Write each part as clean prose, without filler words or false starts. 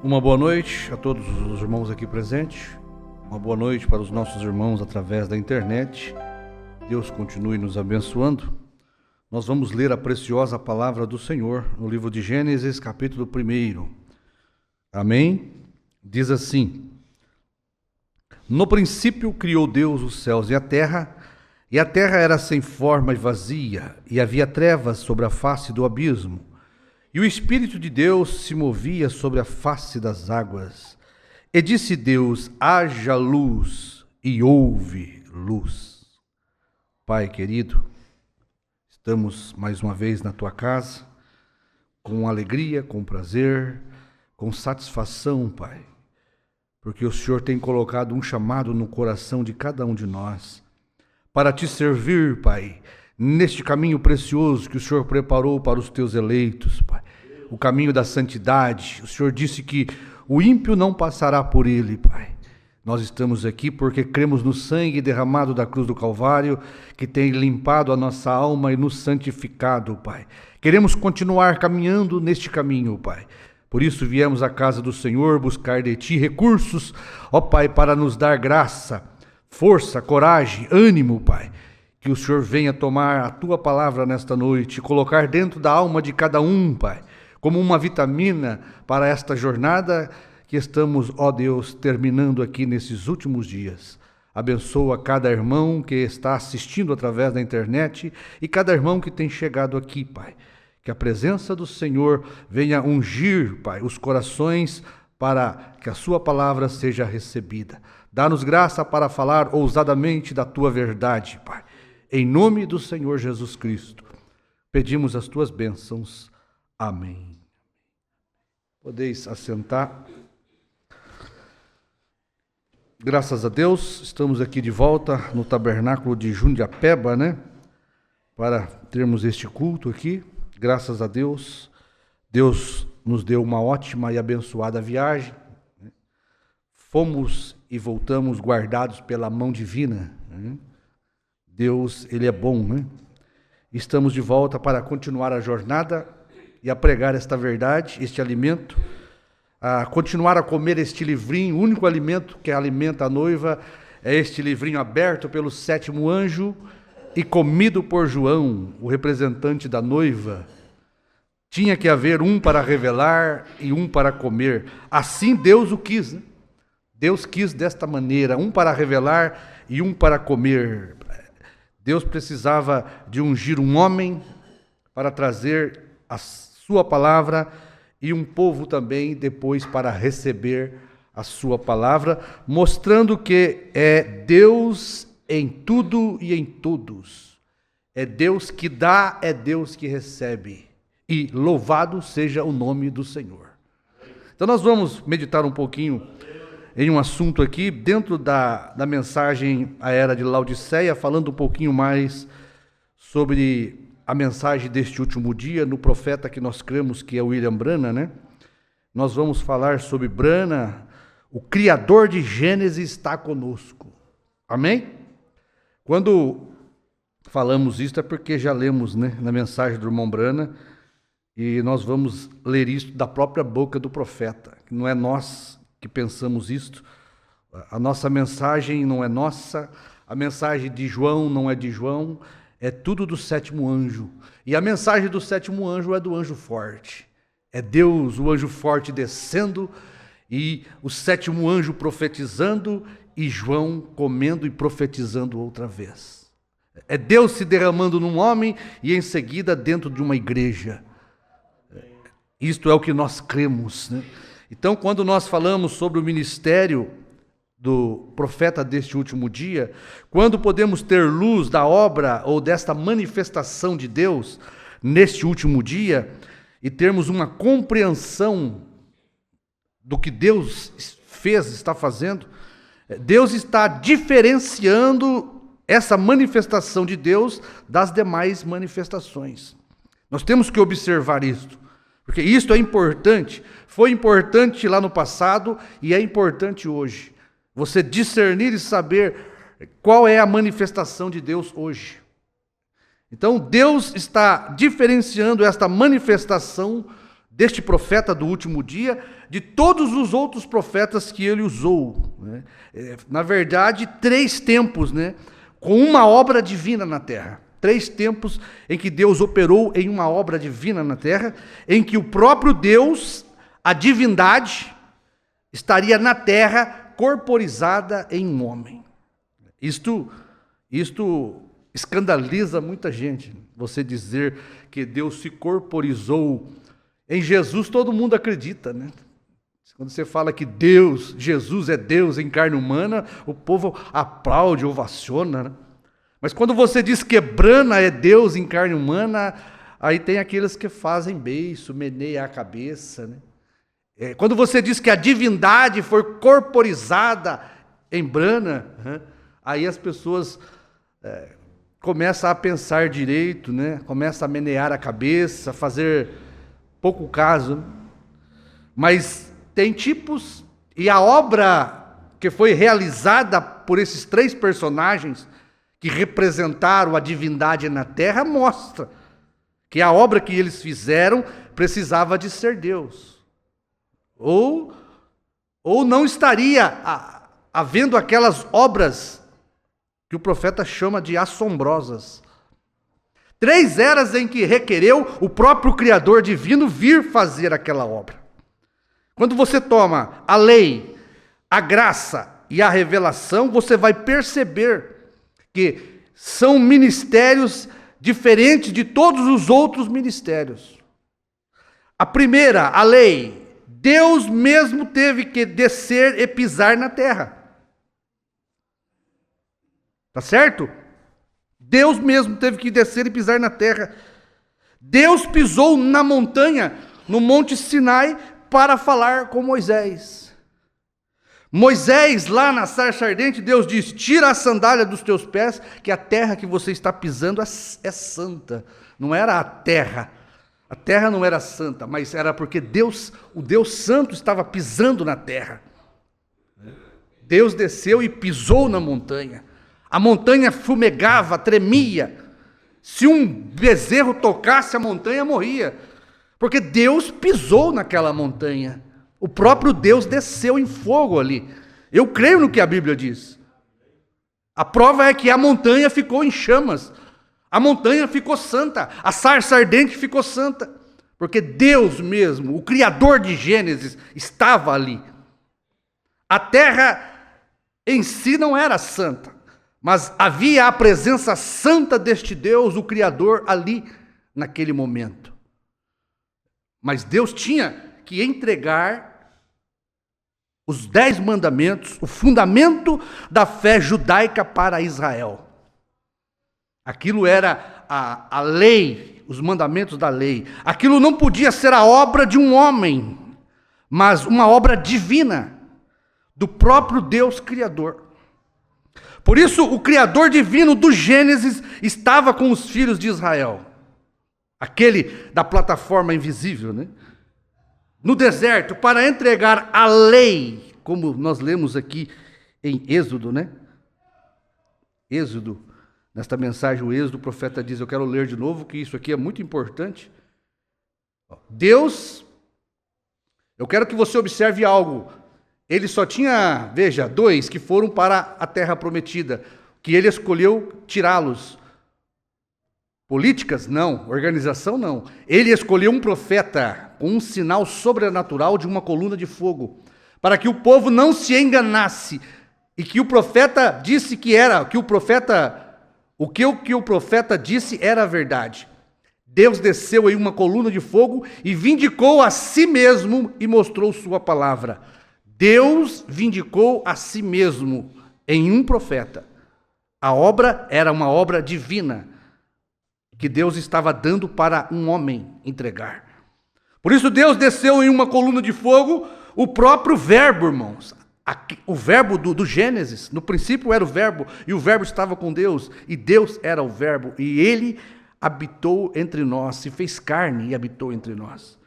Uma boa noite a todos os irmãos aqui presentes, uma boa noite para os nossos irmãos através da internet. Deus continue nos abençoando. Nós vamos ler a preciosa palavra do Senhor no livro de Gênesis, capítulo 1. Amém? Diz assim: No princípio criou Deus os céus e a terra era sem forma e vazia, e havia trevas sobre a face do abismo. E o Espírito de Deus se movia sobre a face das águas. E disse Deus: haja luz, e houve luz. Pai querido, estamos mais uma vez na tua casa, com alegria, com prazer, com satisfação, Pai, porque o Senhor tem colocado um chamado no coração de cada um de nós, para te servir, Pai, neste caminho precioso que o Senhor preparou para os teus eleitos, Pai, o caminho da santidade. O Senhor disse que o ímpio não passará por ele, Pai. Nós estamos aqui porque cremos no sangue derramado da cruz do Calvário, que tem limpado a nossa alma e nos santificado, Pai. Queremos continuar caminhando neste caminho, Pai. Por isso viemos à casa do Senhor buscar de Ti recursos, ó Pai, para nos dar graça, força, coragem, ânimo, Pai. Que o Senhor venha tomar a Tua palavra nesta noite, colocar dentro da alma de cada um, Pai, como uma vitamina para esta jornada que estamos, ó Deus, terminando aqui nesses últimos dias. Abençoa cada irmão que está assistindo através da internet e cada irmão que tem chegado aqui, Pai. Que a presença do Senhor venha ungir, Pai, os corações para que a Sua palavra seja recebida. Dá-nos graça para falar ousadamente da Tua verdade, Pai. Em nome do Senhor Jesus Cristo, pedimos as Tuas bênçãos. Amém. Podeis assentar. Graças a Deus, estamos aqui de volta no tabernáculo de Jundiapeba, para termos este culto aqui. Graças a Deus, Deus nos deu uma ótima e abençoada viagem. Fomos e voltamos guardados pela mão divina. Deus, Ele é bom, Estamos de volta para continuar a jornada e a pregar esta verdade, este alimento, a continuar a comer este livrinho. O único alimento que alimenta a noiva é este livrinho aberto pelo sétimo anjo e comido por João, o representante da noiva. Tinha que haver um para revelar e um para comer. Assim Deus o quis, Deus quis desta maneira, um para revelar e um para comer. Deus precisava de ungir um homem para trazer a sua palavra e um povo também depois para receber a sua palavra, mostrando que é Deus em tudo e em todos. É Deus que dá, é Deus que recebe. E louvado seja o nome do Senhor. Então nós vamos meditar um pouquinho em um assunto aqui, dentro da mensagem A Era de Laodiceia, falando um pouquinho mais sobre a mensagem deste último dia, no profeta que nós cremos que é William Branham, Nós vamos falar sobre Branham, o Criador de Gênesis está conosco. Amém? Quando falamos isso é porque já lemos, na mensagem do irmão Branham, e nós vamos ler isso da própria boca do profeta. Não é nós que pensamos isto, a nossa mensagem não é nossa, a mensagem de João não é de João, é tudo do sétimo anjo. E a mensagem do sétimo anjo é do anjo forte. É Deus, o anjo forte, descendo, e o sétimo anjo profetizando, e João comendo e profetizando outra vez. É Deus se derramando num homem e em seguida dentro de uma igreja. Isto é o que nós cremos, Então, quando nós falamos sobre o ministério do profeta deste último dia, quando podemos ter luz da obra ou desta manifestação de Deus neste último dia e termos uma compreensão do que Deus fez, está fazendo, Deus está diferenciando essa manifestação de Deus das demais manifestações. Nós temos que observar isto, porque isto é importante, foi importante lá no passado e é importante hoje. Você discernir e saber qual é a manifestação de Deus hoje. Então Deus está diferenciando esta manifestação deste profeta do último dia, de todos os outros profetas que ele usou, né? Na verdade, 3 tempos, né? Com uma obra divina na terra. 3 tempos em que Deus operou em uma obra divina na terra, em que o próprio Deus, a divindade, estaria na terra corporizada em um homem. Isto escandaliza muita gente. Você dizer que Deus se corporizou em Jesus, todo mundo acredita, né? Quando você fala que Jesus é Deus em carne humana, o povo aplaude, ovaciona, né? Mas quando você diz que Brana é Deus em carne humana, aí tem aqueles que fazem beiço, meneia a cabeça, né? Quando você diz que a divindade foi corporizada em Brana, né? Aí as pessoas começam a pensar direito, né? Começam a menear a cabeça, fazer pouco caso. Mas tem tipos, e a obra que foi realizada por esses 3 personagens que representaram a divindade na terra mostra que a obra que eles fizeram precisava de ser Deus. Ou não estaria havendo aquelas obras que o profeta chama de assombrosas. 3 eras em que requereu o próprio Criador divino vir fazer aquela obra. Quando você toma a lei, a graça e a revelação, você vai perceber que são ministérios diferentes de todos os outros ministérios. A primeira, a lei, Deus mesmo teve que descer e pisar na terra. Tá certo? Deus mesmo teve que descer e pisar na terra. Deus pisou na montanha, no Monte Sinai, para falar com Moisés. Moisés, lá na sarça ardente, Deus disse: tira a sandália dos teus pés, que a terra que você está pisando é santa. Não era a terra não era santa, mas era porque Deus, o Deus santo, estava pisando na terra. Deus desceu e pisou na montanha. A montanha fumegava, tremia. Se um bezerro tocasse a montanha, morria. Porque Deus pisou naquela montanha. O próprio Deus desceu em fogo ali. Eu creio no que a Bíblia diz. A prova é que a montanha ficou em chamas. A montanha ficou santa. A sarça ardente ficou santa. Porque Deus mesmo, o Criador de Gênesis, estava ali. A terra em si não era santa, mas havia a presença santa deste Deus, o Criador, ali naquele momento. Mas Deus tinha que entregar os 10 mandamentos, o fundamento da fé judaica para Israel. Aquilo era a lei, os mandamentos da lei. Aquilo não podia ser a obra de um homem, mas uma obra divina, do próprio Deus Criador. Por isso, o Criador divino do Gênesis estava com os filhos de Israel. Aquele da plataforma invisível, né? No deserto, para entregar a lei, como nós lemos aqui em Êxodo, né? Êxodo, nesta mensagem, o Êxodo, o profeta diz, eu quero ler de novo, que isso aqui é muito importante. Deus, eu quero que você observe algo. Ele só tinha, veja, 2 que foram para a terra prometida, que ele escolheu tirá-los. Políticas? Não. Organização? Não. Ele escolheu um profeta com um sinal sobrenatural de uma coluna de fogo, para que o povo não se enganasse, e que o profeta disse que era, que o profeta, o que o profeta disse era a verdade. Deus desceu em uma coluna de fogo e vindicou a si mesmo e mostrou sua palavra. Deus vindicou a si mesmo em um profeta. A obra era uma obra divina, que Deus estava dando para um homem entregar. Por isso Deus desceu em uma coluna de fogo, o próprio verbo, irmãos. O verbo do Gênesis, no princípio era o verbo, e o verbo estava com Deus, e Deus era o verbo, e ele habitou entre nós, se fez carne e habitou entre nós.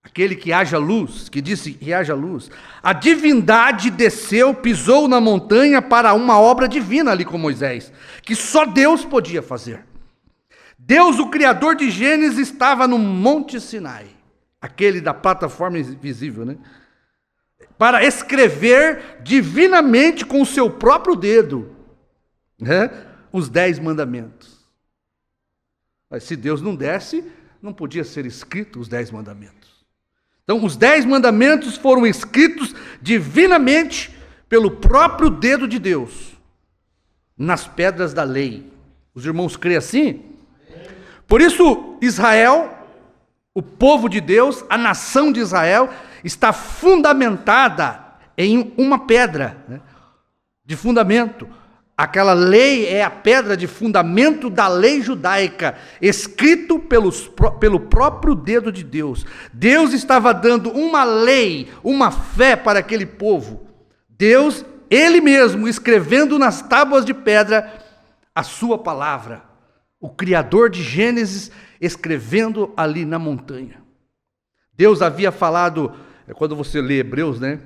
Aquele que haja luz, que disse que haja luz. A divindade desceu, pisou na montanha para uma obra divina ali com Moisés, que só Deus podia fazer. Deus, o Criador de Gênesis, estava no Monte Sinai. aquele da plataforma invisível, né? Para escrever divinamente com o seu próprio dedo, né, os 10 mandamentos. Mas se Deus não desse, não podia ser escrito os 10 mandamentos. Então, os 10 mandamentos foram escritos divinamente pelo próprio dedo de Deus, nas pedras da lei. Os irmãos creem assim? Por isso, Israel, o povo de Deus, a nação de Israel, está fundamentada em uma pedra, né, de fundamento. Aquela lei é a pedra de fundamento da lei judaica, escrito pelo próprio dedo de Deus. Deus estava dando uma lei, uma fé para aquele povo. Deus, Ele mesmo, escrevendo nas tábuas de pedra a sua palavra. O Criador de Gênesis, escrevendo ali na montanha. Deus havia falado, quando você lê Hebreus, né?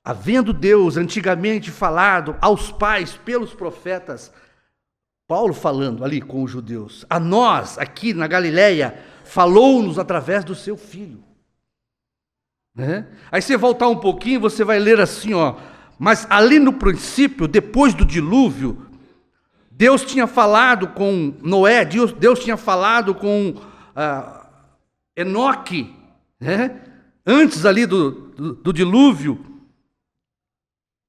Havendo Deus antigamente falado aos pais pelos profetas, Paulo falando ali com os judeus, a nós aqui na Galileia, falou-nos através do seu Filho. Né? Aí você voltar um pouquinho, você vai ler assim, ó, mas ali no princípio, depois do dilúvio, Deus tinha falado com Noé, Deus tinha falado com Enoque, né? Antes ali do dilúvio,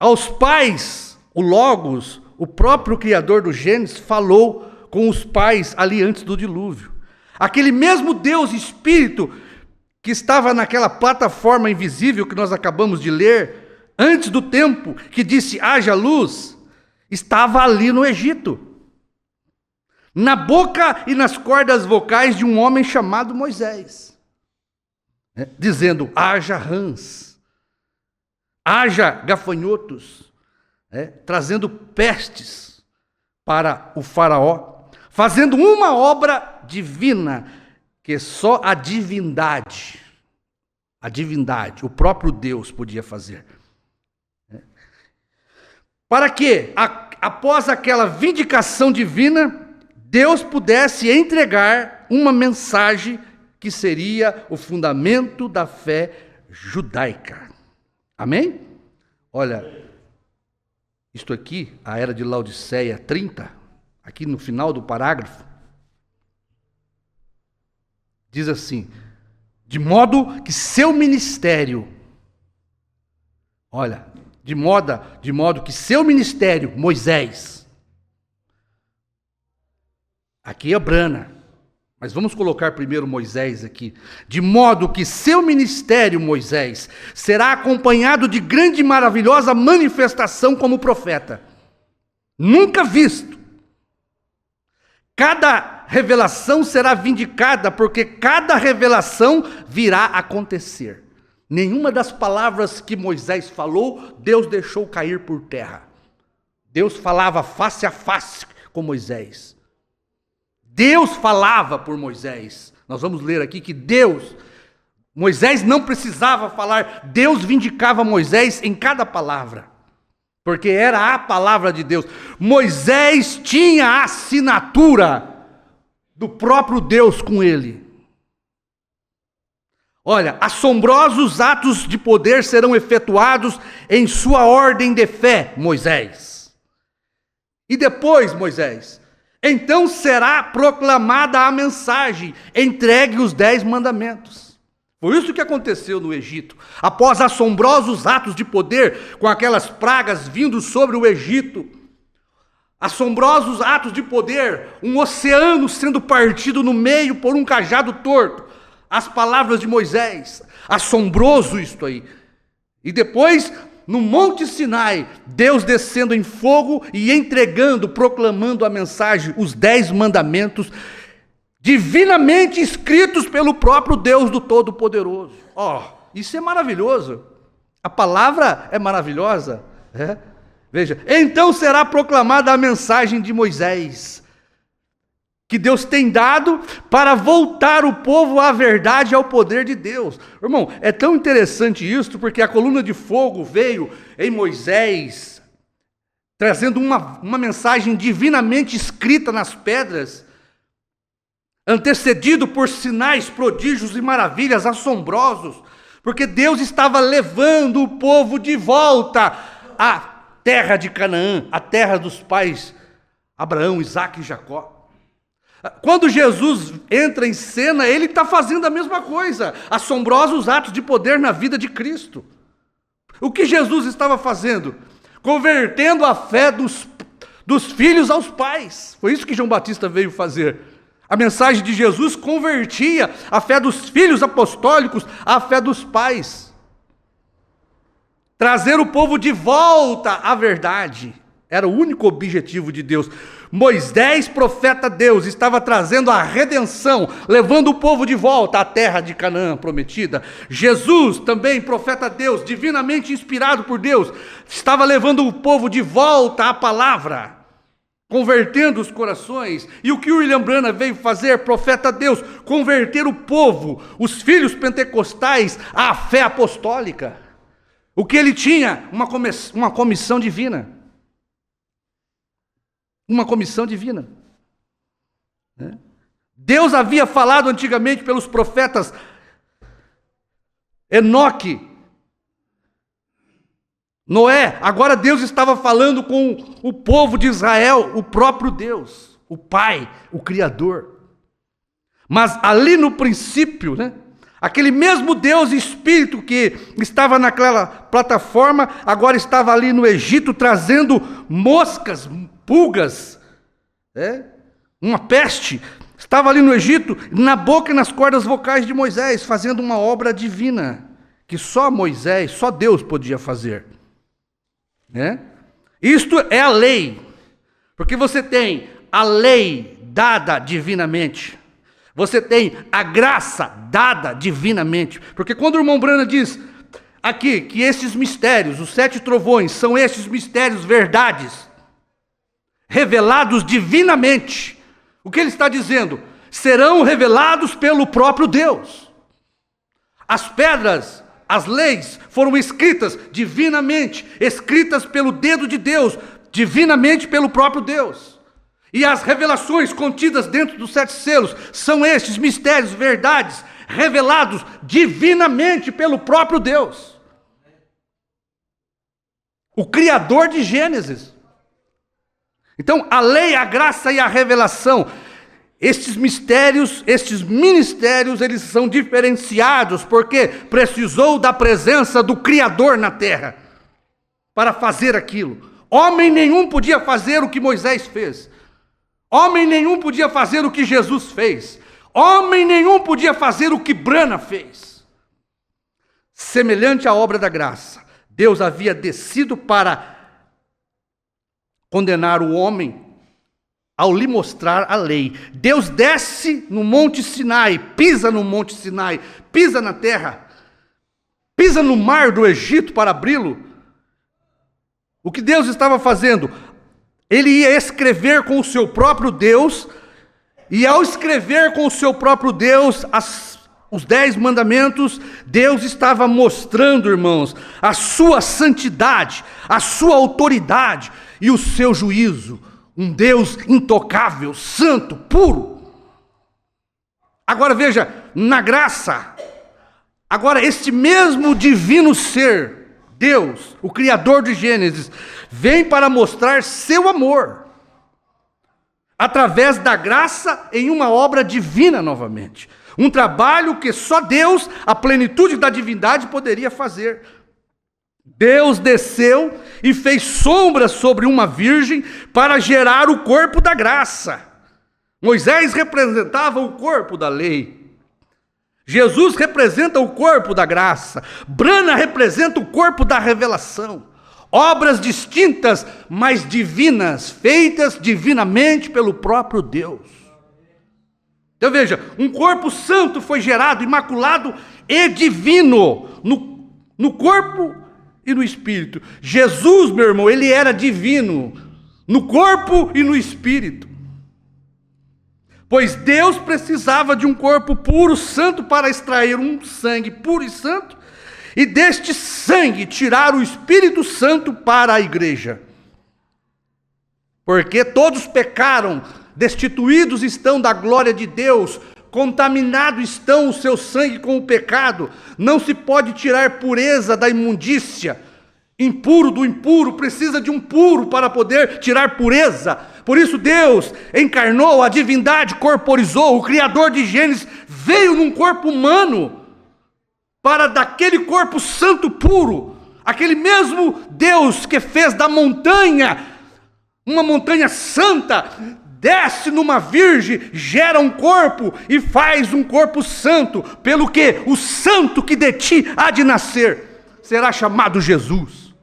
aos pais, o Logos, o próprio Criador do Gênesis, falou com os pais ali antes do dilúvio. Aquele mesmo Deus Espírito que estava naquela plataforma invisível que nós acabamos de ler, antes do tempo que disse haja luz, estava ali no Egito, na boca e nas cordas vocais de um homem chamado Moisés, dizendo haja rãs, haja gafanhotos, trazendo pestes para o faraó, fazendo uma obra divina, que só a divindade, o próprio Deus podia fazer. Para que, após aquela vindicação divina, Deus pudesse entregar uma mensagem que seria o fundamento da fé judaica. Amém? Olha, isto aqui, a era de Laodiceia 30, aqui no final do parágrafo, diz assim, de modo que seu ministério, olha, de modo que seu ministério, Moisés, aqui é Brana, mas vamos colocar primeiro Moisés aqui. De modo que seu ministério, Moisés, será acompanhado de grande e maravilhosa manifestação como profeta, nunca visto. Cada revelação será vindicada, porque cada revelação virá a acontecer. Nenhuma das palavras que Moisés falou, Deus deixou cair por terra. Deus falava face a face com Moisés. Deus falava por Moisés. Nós vamos ler aqui que Moisés não precisava falar, Deus vindicava Moisés em cada palavra, porque era a palavra de Deus. Moisés tinha a assinatura do próprio Deus com ele. Olha, assombrosos atos de poder serão efetuados em sua ordem de fé, Moisés. E depois, Moisés, então será proclamada a mensagem, entregue os 10 mandamentos. Foi isso que aconteceu no Egito. Após assombrosos atos de poder, com aquelas pragas vindo sobre o Egito, assombrosos atos de poder, um oceano sendo partido no meio por um cajado torto, as palavras de Moisés, assombroso isto aí. E depois, no Monte Sinai, Deus descendo em fogo e entregando, proclamando a mensagem, os 10 mandamentos, divinamente escritos pelo próprio Deus do Todo-Poderoso. Isso é maravilhoso. A palavra é maravilhosa. Veja, então será proclamada a mensagem de Moisés, que Deus tem dado para voltar o povo à verdade e ao poder de Deus. Irmão, é tão interessante isso, porque a coluna de fogo veio em Moisés, trazendo uma mensagem divinamente escrita nas pedras, antecedido por sinais, prodígios e maravilhas assombrosos, porque Deus estava levando o povo de volta à terra de Canaã, a terra dos pais Abraão, Isaque e Jacó. Quando Jesus entra em cena, ele está fazendo a mesma coisa, assombrosos atos de poder na vida de Cristo. O que Jesus estava fazendo? Convertendo a fé dos filhos aos pais. Foi isso que João Batista veio fazer. A mensagem de Jesus convertia a fé dos filhos apostólicos à fé dos pais. Trazer o povo de volta à verdade era o único objetivo de Deus. Moisés, profeta Deus, estava trazendo a redenção, levando o povo de volta à terra de Canaã prometida. Jesus, também profeta Deus, divinamente inspirado por Deus, estava levando o povo de volta à palavra, convertendo os corações. E o que William Branham veio fazer, profeta Deus? Converter o povo, os filhos pentecostais, à fé apostólica. O que ele tinha? Uma comissão divina. Uma comissão divina. Deus havia falado antigamente pelos profetas Enoque, Noé. Agora Deus estava falando com o povo de Israel, o próprio Deus, o Pai, o Criador. Mas ali no princípio, aquele mesmo Deus Espírito que estava naquela plataforma, agora estava ali no Egito trazendo moscas, pulgas, uma peste, estava ali no Egito, na boca e nas cordas vocais de Moisés, fazendo uma obra divina, que só Moisés, só Deus podia fazer. Isto é a lei, porque você tem a lei dada divinamente, você tem a graça dada divinamente, porque quando o irmão Branham diz aqui que esses mistérios, os 7 trovões, são esses mistérios, verdades, revelados divinamente, o que ele está dizendo? Serão revelados pelo próprio Deus. As pedras, as leis foram escritas divinamente, escritas pelo dedo de Deus, divinamente pelo próprio Deus. E as revelações contidas dentro dos 7 selos são estes mistérios, verdades, revelados divinamente pelo próprio Deus. O Criador de Gênesis. Então, a lei, a graça e a revelação, estes mistérios, estes ministérios, eles são diferenciados, porque precisou da presença do Criador na terra, para fazer aquilo. Homem nenhum podia fazer o que Moisés fez. Homem nenhum podia fazer o que Jesus fez. Homem nenhum podia fazer o que Branham fez. Semelhante à obra da graça, Deus havia descido para condenar o homem ao lhe mostrar a lei. Deus desce no Monte Sinai, pisa no Monte Sinai, pisa na terra, pisa no mar do Egito para abri-lo. O que Deus estava fazendo? Ele ia escrever com o seu próprio Deus, e ao escrever com o seu próprio Deus os 10 mandamentos, Deus estava mostrando, irmãos, a sua santidade, a sua autoridade e o seu juízo. Um Deus intocável, santo, puro. Agora veja, na graça, agora este mesmo divino ser, Deus, o Criador de Gênesis, vem para mostrar seu amor, através da graça em uma obra divina novamente. Um trabalho que só Deus, a plenitude da divindade, poderia fazer. Deus desceu e fez sombra sobre uma virgem para gerar o corpo da graça. Moisés representava o corpo da lei. Jesus representa o corpo da graça. Branham representa o corpo da revelação. Obras distintas, mas divinas, feitas divinamente pelo próprio Deus. Então veja, um corpo santo foi gerado, imaculado e divino, no corpo e no espírito. Jesus, meu irmão, ele era divino, no corpo e no espírito. Pois Deus precisava de um corpo puro, santo, para extrair um sangue puro e santo, e deste sangue tirar o Espírito Santo para a igreja. Porque todos pecaram destituídos estão da glória de Deus, contaminado estão o seu sangue com o pecado, não se pode tirar pureza da imundícia, impuro do impuro, precisa de um puro para poder tirar pureza. Por isso Deus encarnou, a divindade corporizou, o Criador de Gênesis veio num corpo humano, para daquele corpo santo puro, aquele mesmo Deus que fez da montanha, uma montanha santa, desce numa virgem, gera um corpo e faz um corpo santo, pelo que o santo que de ti há de nascer, será chamado Jesus.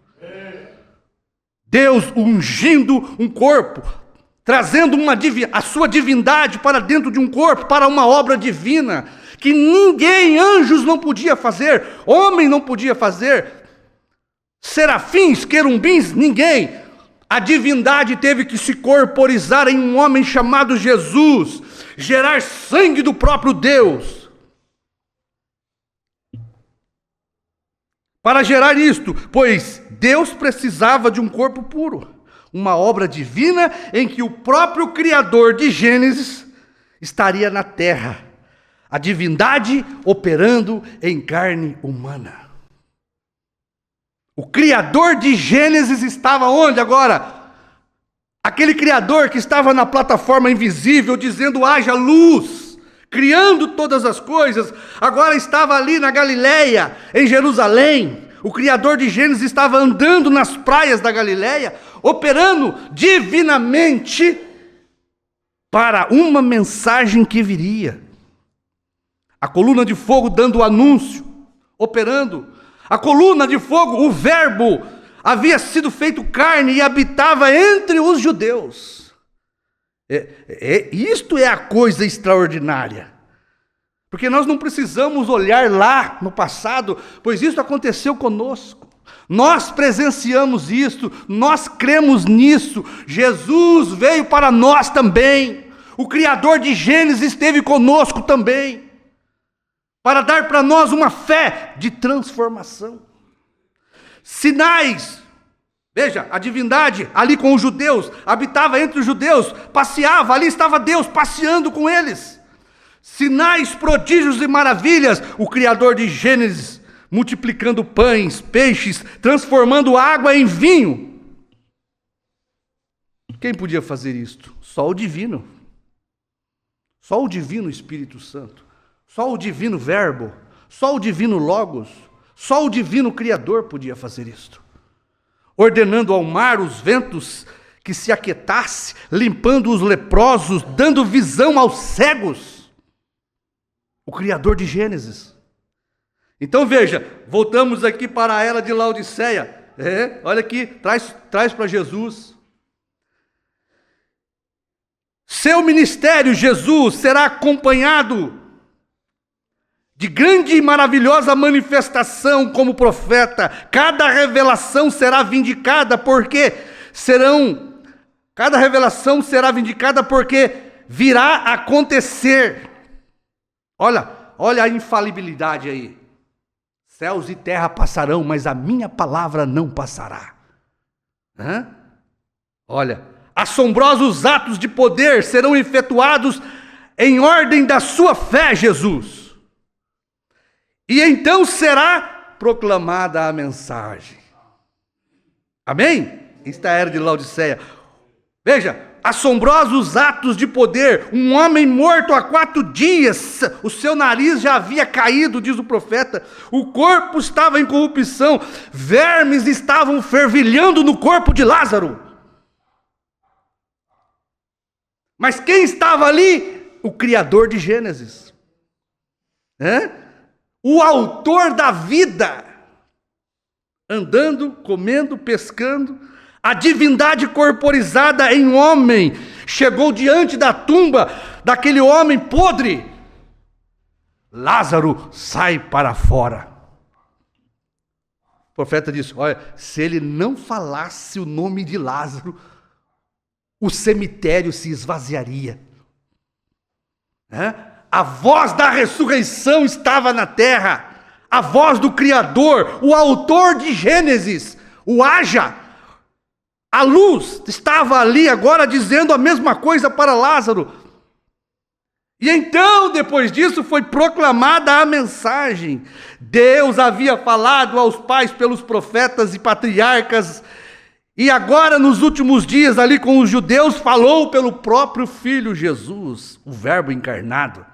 Deus ungindo um corpo, trazendo a sua divindade para dentro de um corpo, para uma obra divina, que ninguém, anjos não podia fazer, homem não podia fazer, serafins, querumbins, ninguém. A divindade teve que se corporizar em um homem chamado Jesus, gerar sangue do próprio Deus, para gerar isto, pois Deus precisava de um corpo puro, uma obra divina em que o próprio Criador de Gênesis estaria na terra, a divindade operando em carne humana. O Criador de Gênesis estava onde agora? Aquele Criador que estava na plataforma invisível, dizendo haja luz, criando todas as coisas, agora estava ali na Galileia, em Jerusalém. O Criador de Gênesis estava andando nas praias da Galileia, operando divinamente para uma mensagem que viria. A coluna de fogo dando o anúncio, operando. A coluna de fogo, o verbo, havia sido feito carne e habitava entre os judeus. Isto é a coisa extraordinária. Porque nós não precisamos olhar lá no passado, pois isso aconteceu conosco. Nós presenciamos isso, nós cremos nisso. Jesus veio para nós também. O Criador de Gênesis esteve conosco também, para dar para nós uma fé de transformação. Sinais, veja, a divindade ali com os judeus, habitava entre os judeus, passeava, ali estava Deus passeando com eles. Sinais, prodígios e maravilhas, o Criador de Gênesis, multiplicando pães, peixes, transformando água em vinho. Quem podia fazer isto? Só o divino. Só o divino Espírito Santo. Só o divino Verbo. Só o divino Logos. Só o divino Criador podia fazer isto. Ordenando ao mar, os ventos, que se aquietasse, limpando os leprosos, dando visão aos cegos. O Criador de Gênesis. Então veja, voltamos aqui para a era de Laodiceia. Olha aqui, traz para Jesus. Seu ministério, Jesus, será acompanhado de grande e maravilhosa manifestação como profeta. Cada revelação será vindicada, porque cada revelação será vindicada porque virá acontecer. Olha a infalibilidade aí. Céus e terra passarão, mas a minha palavra não passará. Olha, assombrosos atos de poder serão efetuados em ordem da sua fé, Jesus. E então será proclamada a mensagem. Amém? Esta era de Laodiceia. Veja, assombrosos atos de poder. Um homem morto há 4 dias, o seu nariz já havia caído, diz o profeta. O corpo estava em corrupção. Vermes estavam fervilhando no corpo de Lázaro. Mas quem estava ali? O Criador de Gênesis. O autor da vida. Andando, comendo, pescando. A divindade corporizada em homem chegou diante da tumba daquele homem podre. Lázaro, sai para fora. O profeta disse, olha, se ele não falasse o nome de Lázaro, o cemitério se esvaziaria. A voz da ressurreição estava na terra. A voz do Criador, o autor de Gênesis, o haja. A luz estava ali agora dizendo a mesma coisa para Lázaro. E então, depois disso, foi proclamada a mensagem. Deus havia falado aos pais pelos profetas e patriarcas, e agora, nos últimos dias, ali com os judeus, falou pelo próprio Filho Jesus, o Verbo encarnado.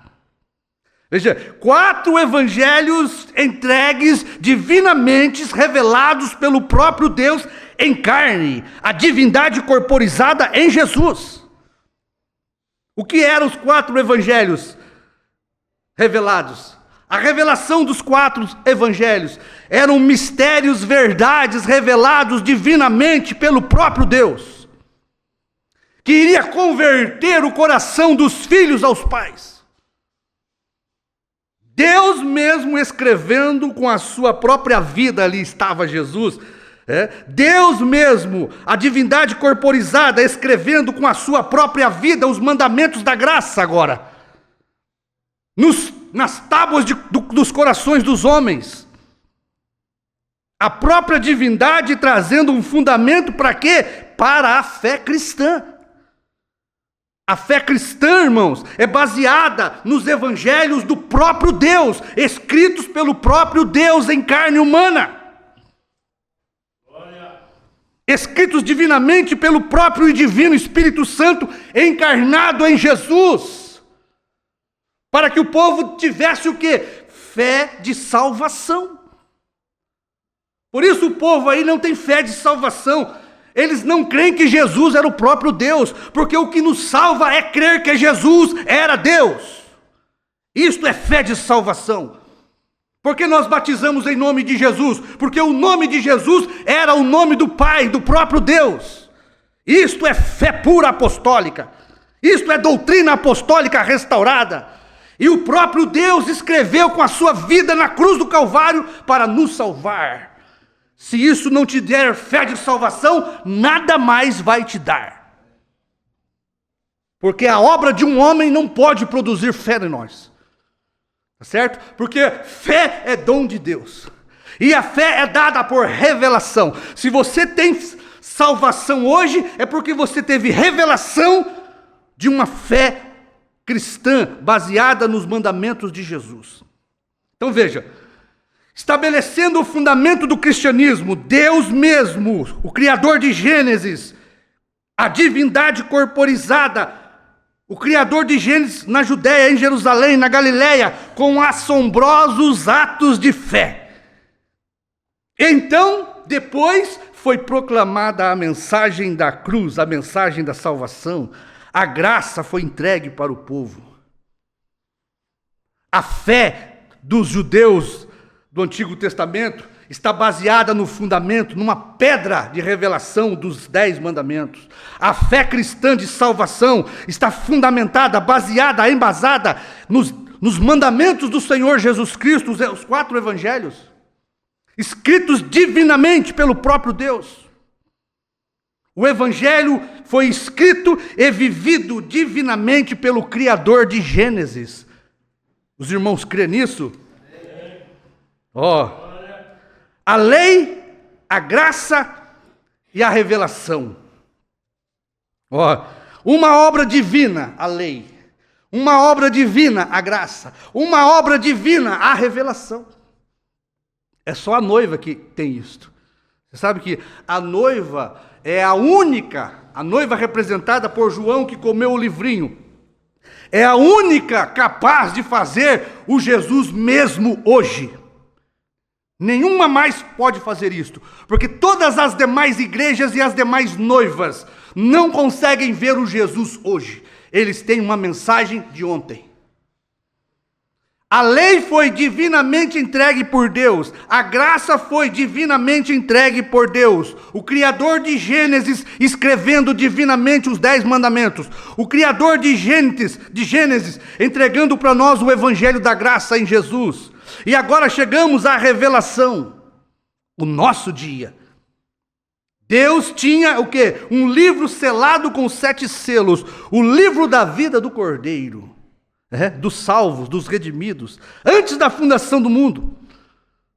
Veja, 4 evangelhos entregues divinamente, revelados pelo próprio Deus em carne, a divindade corporizada em Jesus. O que eram os 4 evangelhos revelados? A revelação dos 4 evangelhos eram mistérios, verdades revelados divinamente pelo próprio Deus, que iria converter o coração dos filhos aos pais. Deus mesmo escrevendo com a sua própria vida, ali estava Jesus. Deus mesmo, a divindade corporizada, escrevendo com a sua própria vida os mandamentos da graça agora, nas tábuas dos corações dos homens. A própria divindade trazendo um fundamento para quê? Para a fé cristã. A fé cristã, irmãos, é baseada nos evangelhos do próprio Deus, escritos pelo próprio Deus em carne humana. Escritos divinamente pelo próprio e divino Espírito Santo, encarnado em Jesus, para que o povo tivesse o quê? Fé de salvação. Por isso o povo aí não tem fé de salvação. Eles não creem que Jesus era o próprio Deus, porque o que nos salva é crer que Jesus era Deus. Isto é fé de salvação. Porque nós batizamos em nome de Jesus? Porque o nome de Jesus era o nome do Pai, do próprio Deus. Isto é fé pura apostólica. Isto é doutrina apostólica restaurada. E o próprio Deus escreveu com a sua vida na cruz do Calvário para nos salvar. Se isso não te der fé de salvação, nada mais vai te dar. Porque a obra de um homem não pode produzir fé em nós. Tá certo? Porque fé é dom de Deus. E a fé é dada por revelação. Se você tem salvação hoje, é porque você teve revelação de uma fé cristã baseada nos mandamentos de Jesus. Então veja, estabelecendo o fundamento do cristianismo, Deus mesmo, o Criador de Gênesis, a divindade corporizada, o Criador de Gênesis na Judéia, em Jerusalém, na Galileia, com assombrosos atos de fé. Então, depois foi proclamada a mensagem da cruz, a mensagem da salvação. A graça foi entregue para o povo. A fé dos judeus do Antigo Testamento está baseada no fundamento, numa pedra de revelação dos 10 mandamentos. A fé cristã de salvação está fundamentada, baseada, embasada nos mandamentos do Senhor Jesus Cristo, os 4 evangelhos, escritos divinamente pelo próprio Deus. O evangelho foi escrito e vivido divinamente pelo Criador de Gênesis. Os irmãos creem nisso? A lei, a graça e a revelação. Uma obra divina, a lei. Uma obra divina, a graça. Uma obra divina, a revelação. É só a noiva que tem isto. Você sabe que a noiva é a noiva representada por João que comeu o livrinho, é a única capaz de fazer o Jesus mesmo hoje. Nenhuma mais pode fazer isto, porque todas as demais igrejas e as demais noivas não conseguem ver o Jesus hoje. Eles têm uma mensagem de ontem. A lei foi divinamente entregue por Deus, a graça foi divinamente entregue por Deus, o Criador de Gênesis escrevendo divinamente os 10 mandamentos, o Criador de Gênesis entregando para nós o Evangelho da graça em Jesus. E agora chegamos à revelação, o nosso dia. Deus tinha o quê? Um livro selado com 7 selos, o livro da vida do Cordeiro. Dos salvos, dos redimidos, antes da fundação do mundo,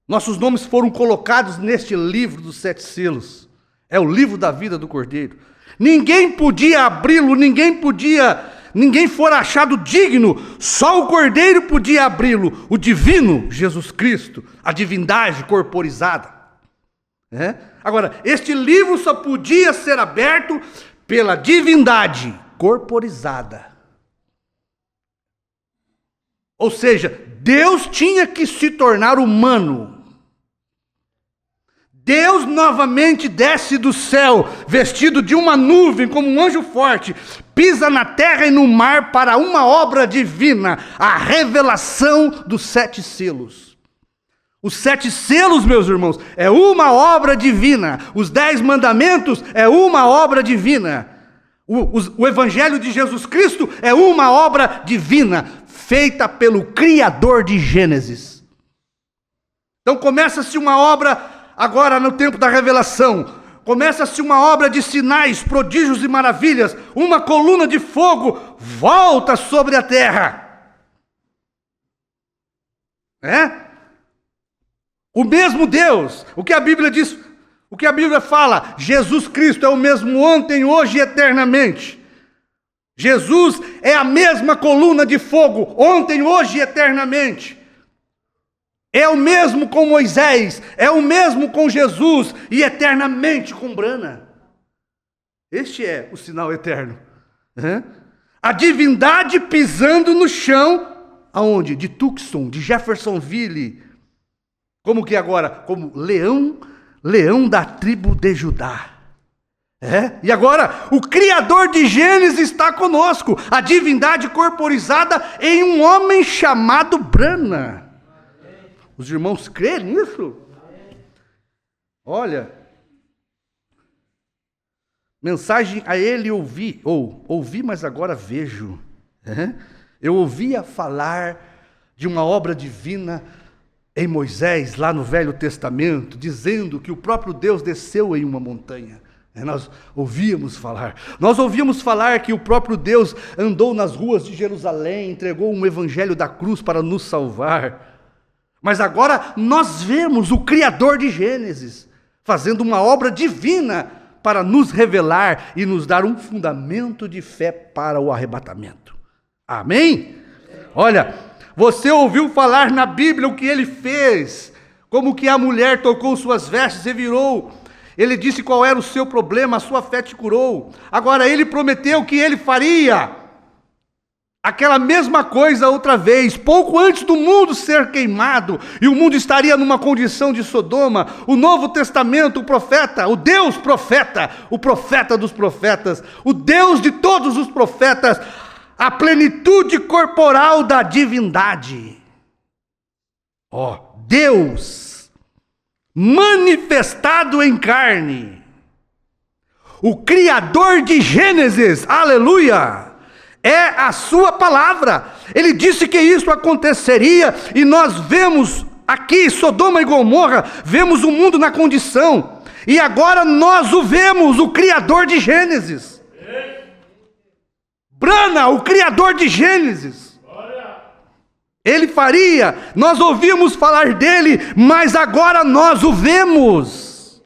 nossos nomes foram colocados neste livro dos 7 selos. É o livro da vida do Cordeiro. Ninguém podia abri-lo, ninguém for achado digno, só o Cordeiro podia abri-lo, o divino Jesus Cristo, a divindade corporizada. Agora, este livro só podia ser aberto pela divindade corporizada. Ou seja, Deus tinha que se tornar humano. Deus novamente desce do céu, vestido de uma nuvem, como um anjo forte, pisa na terra e no mar para uma obra divina, a revelação dos 7 selos. Os 7 selos, meus irmãos, é uma obra divina. Os 10 mandamentos é uma obra divina. O Evangelho de Jesus Cristo é uma obra divina, feita pelo Criador de Gênesis. Então começa-se uma obra agora no tempo da revelação. Começa-se uma obra de sinais, prodígios e maravilhas. Uma coluna de fogo volta sobre a terra. O mesmo Deus, o que a Bíblia diz, o que a Bíblia fala, Jesus Cristo é o mesmo ontem, hoje e eternamente. Jesus é a mesma coluna de fogo, ontem, hoje e eternamente. É o mesmo com Moisés, é o mesmo com Jesus e eternamente com Brana. Este é o sinal eterno. A divindade pisando no chão, aonde? De Tucson, de Jeffersonville. Como que agora? Como leão da tribo de Judá. E agora, o Criador de Gênesis está conosco, a divindade corporizada em um homem chamado Brana. Os irmãos creem nisso? Olha, mensagem a ele ouvi, mas agora vejo. Eu ouvia falar de uma obra divina em Moisés, lá no Velho Testamento, dizendo que o próprio Deus desceu em uma montanha. Nós ouvíamos falar que o próprio Deus andou nas ruas de Jerusalém, entregou um evangelho da cruz para nos salvar. Mas agora nós vemos o Criador de Gênesis fazendo uma obra divina para nos revelar e nos dar um fundamento de fé para o arrebatamento. Amém? Olha, você ouviu falar na Bíblia o que ele fez, como que a mulher tocou suas vestes e virou. Ele disse qual era o seu problema, a sua fé te curou. Agora ele prometeu que ele faria aquela mesma coisa outra vez, pouco antes do mundo ser queimado, e o mundo estaria numa condição de Sodoma. O Novo Testamento, o profeta, o Deus profeta, o profeta dos profetas, o Deus de todos os profetas, a plenitude corporal da divindade. Deus manifestado em carne, o Criador de Gênesis, aleluia, é a sua palavra. Ele disse que isso aconteceria, e nós vemos aqui Sodoma e Gomorra, vemos o mundo na condição, e agora nós o vemos, o Criador de Gênesis. Brana, o Criador de Gênesis. Ele faria, nós ouvimos falar dele, mas agora nós o vemos.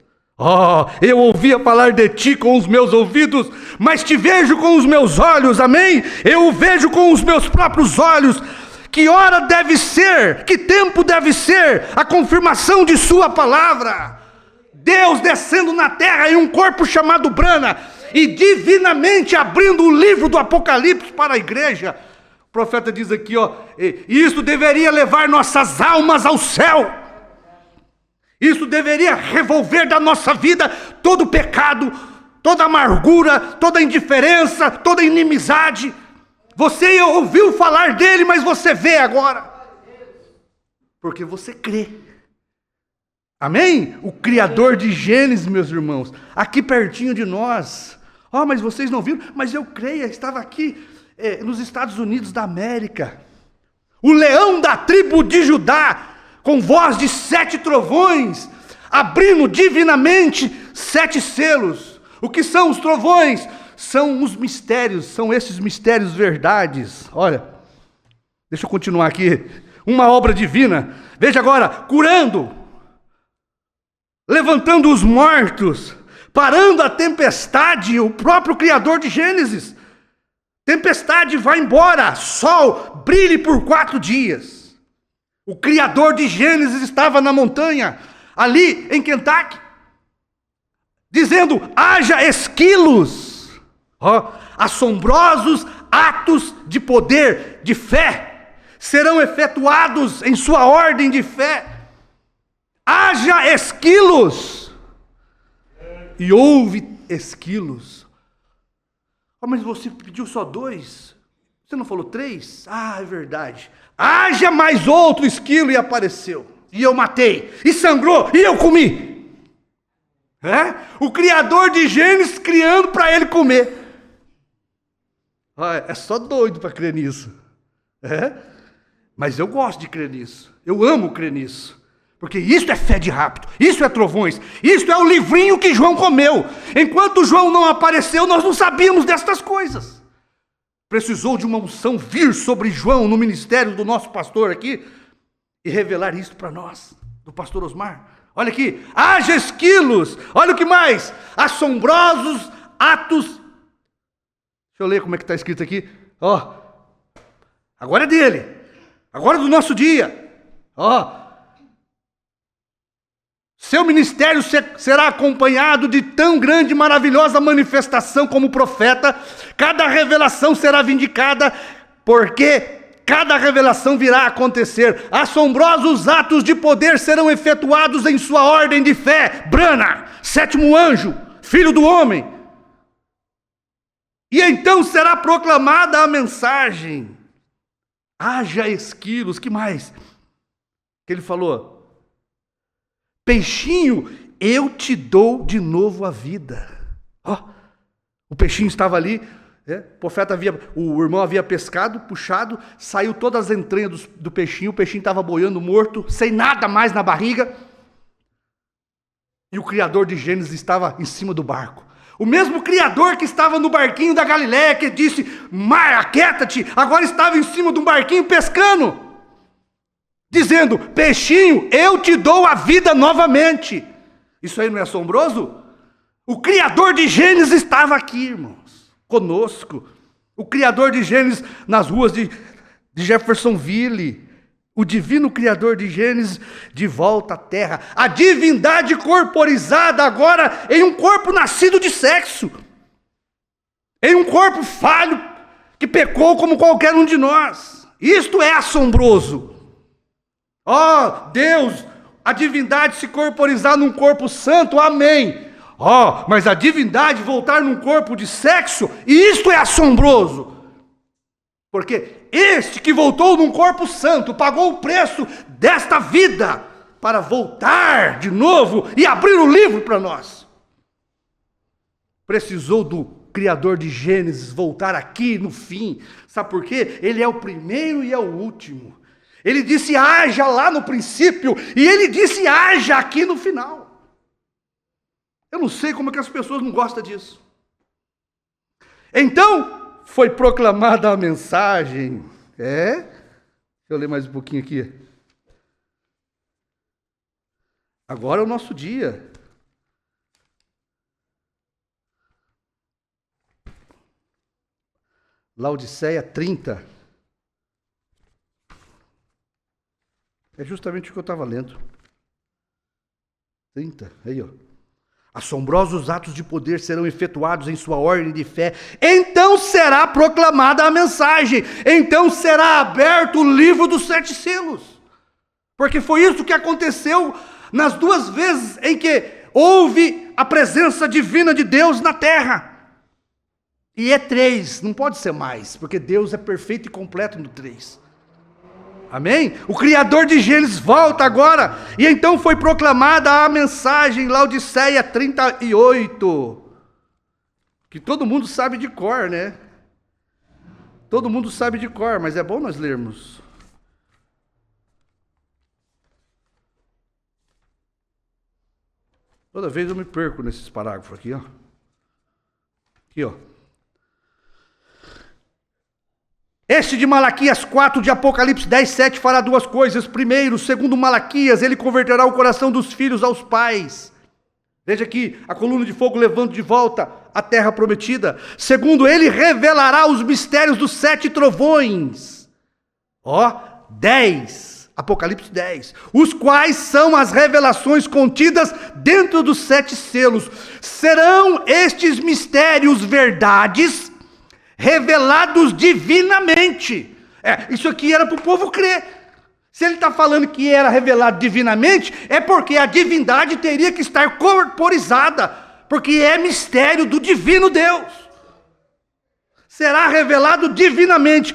Eu ouvia falar de ti com os meus ouvidos, mas te vejo com os meus olhos, amém? Eu o vejo com os meus próprios olhos. Que hora deve ser, que tempo deve ser a confirmação de sua palavra. Deus descendo na terra em um corpo chamado Brana, e divinamente abrindo o livro do Apocalipse para a igreja. O profeta diz aqui, isso deveria levar nossas almas ao céu. Isso deveria revolver da nossa vida todo pecado, toda amargura, toda indiferença, toda inimizade. Você ouviu falar dele, mas você vê agora, porque você crê. Amém? O Criador de Gênesis, meus irmãos, aqui pertinho de nós. Mas vocês não viram? Mas eu creio, estava aqui nos Estados Unidos da América. O leão da tribo de Judá, com voz de 7 trovões, abrindo divinamente 7 selos. O que são os trovões? São os mistérios, são esses mistérios verdades. Olha, deixa eu continuar aqui. Uma obra divina. Veja agora, curando, levantando os mortos, parando a tempestade, o próprio Criador de Gênesis. Tempestade, vai embora, sol, brilhe por 4 dias. O Criador de Gênesis estava na montanha, ali em Kentucky, dizendo: haja esquilos, assombrosos atos de poder, de fé, serão efetuados em sua ordem de fé. Haja esquilos. E houve esquilos. Mas você pediu só 2? Você não falou 3? É verdade. Haja mais outro esquilo, e apareceu. E eu matei. E sangrou. E eu comi. O Criador de Gênesis criando para ele comer. É só doido para crer nisso. Mas eu gosto de crer nisso. Eu amo crer nisso. Porque isso é fé de rápido, isso é trovões, isso é o livrinho que João comeu. Enquanto João não apareceu, nós não sabíamos destas coisas. Precisou de uma unção vir sobre João no ministério do nosso pastor aqui e revelar isso para nós, do pastor Osmar. Olha aqui, haja esquilos, olha o que mais, assombrosos atos. Deixa eu ler como é que está escrito aqui. Agora é dele, agora é do nosso dia. Seu ministério será acompanhado de tão grande e maravilhosa manifestação como profeta. Cada revelação será vindicada, porque cada revelação virá a acontecer. Assombrosos atos de poder serão efetuados em sua ordem de fé. Brana, 7º anjo, filho do homem. E então será proclamada a mensagem. Haja esquilos, que mais? Que ele falou: peixinho, eu te dou de novo a vida. O peixinho estava ali, o irmão havia pescado, puxado, saiu todas as entranhas do peixinho, o peixinho estava boiando morto, sem nada mais na barriga, e o Criador de Gênesis estava em cima do barco. O mesmo Criador que estava no barquinho da Galileia, que disse: mar, aquieta-te, agora estava em cima de um barquinho pescando, dizendo: peixinho, eu te dou a vida novamente. Isso aí não é assombroso? O Criador de Gênesis estava aqui, irmãos, conosco. O Criador de Gênesis nas ruas de Jeffersonville. O divino Criador de Gênesis de volta à terra. A divindade corporizada agora em um corpo nascido de sexo. Em um corpo falho que pecou como qualquer um de nós. Isto é assombroso. Deus, a divindade se corporizar num corpo santo, amém. Mas a divindade voltar num corpo de sexo, isto é assombroso. Porque este que voltou num corpo santo, pagou o preço desta vida, para voltar de novo e abrir o livro para nós. Precisou do Criador de Gênesis voltar aqui no fim. Sabe por quê? Ele é o primeiro e é o último. Ele disse haja lá no princípio, e ele disse haja aqui no final. Eu não sei como é que as pessoas não gostam disso. Então, foi proclamada a mensagem. Deixa eu ler mais um pouquinho aqui. Agora é o nosso dia. Laodiceia 30. É justamente o que eu estava lendo. 30, aí Assombrosos atos de poder serão efetuados em sua ordem de fé. Então será proclamada a mensagem. Então será aberto o livro dos 7 selos. Porque foi isso que aconteceu nas 2 vezes em que houve a presença divina de Deus na terra. E é 3, não pode ser mais, porque Deus é perfeito e completo no 3. Amém? O Criador de Gênesis volta agora. E então foi proclamada a mensagem, Laodiceia 38. Que todo mundo sabe de cor, né? Todo mundo sabe de cor, mas é bom nós lermos. Toda vez eu me perco nesses parágrafos aqui, Aqui, Este de Malaquias 4, de Apocalipse 10, 7, fará 2 coisas. Primeiro, segundo Malaquias, ele converterá o coração dos filhos aos pais. Veja aqui, a coluna de fogo levando de volta a terra prometida. Segundo, ele revelará os mistérios dos 7 trovões. 10, Apocalipse 10. Os quais são as revelações contidas dentro dos 7 selos. Serão estes mistérios verdades revelados divinamente. Isso aqui era para o povo crer. Se ele está falando que era revelado divinamente, é porque a divindade teria que estar corporizada, porque é mistério do divino Deus. Será revelado divinamente.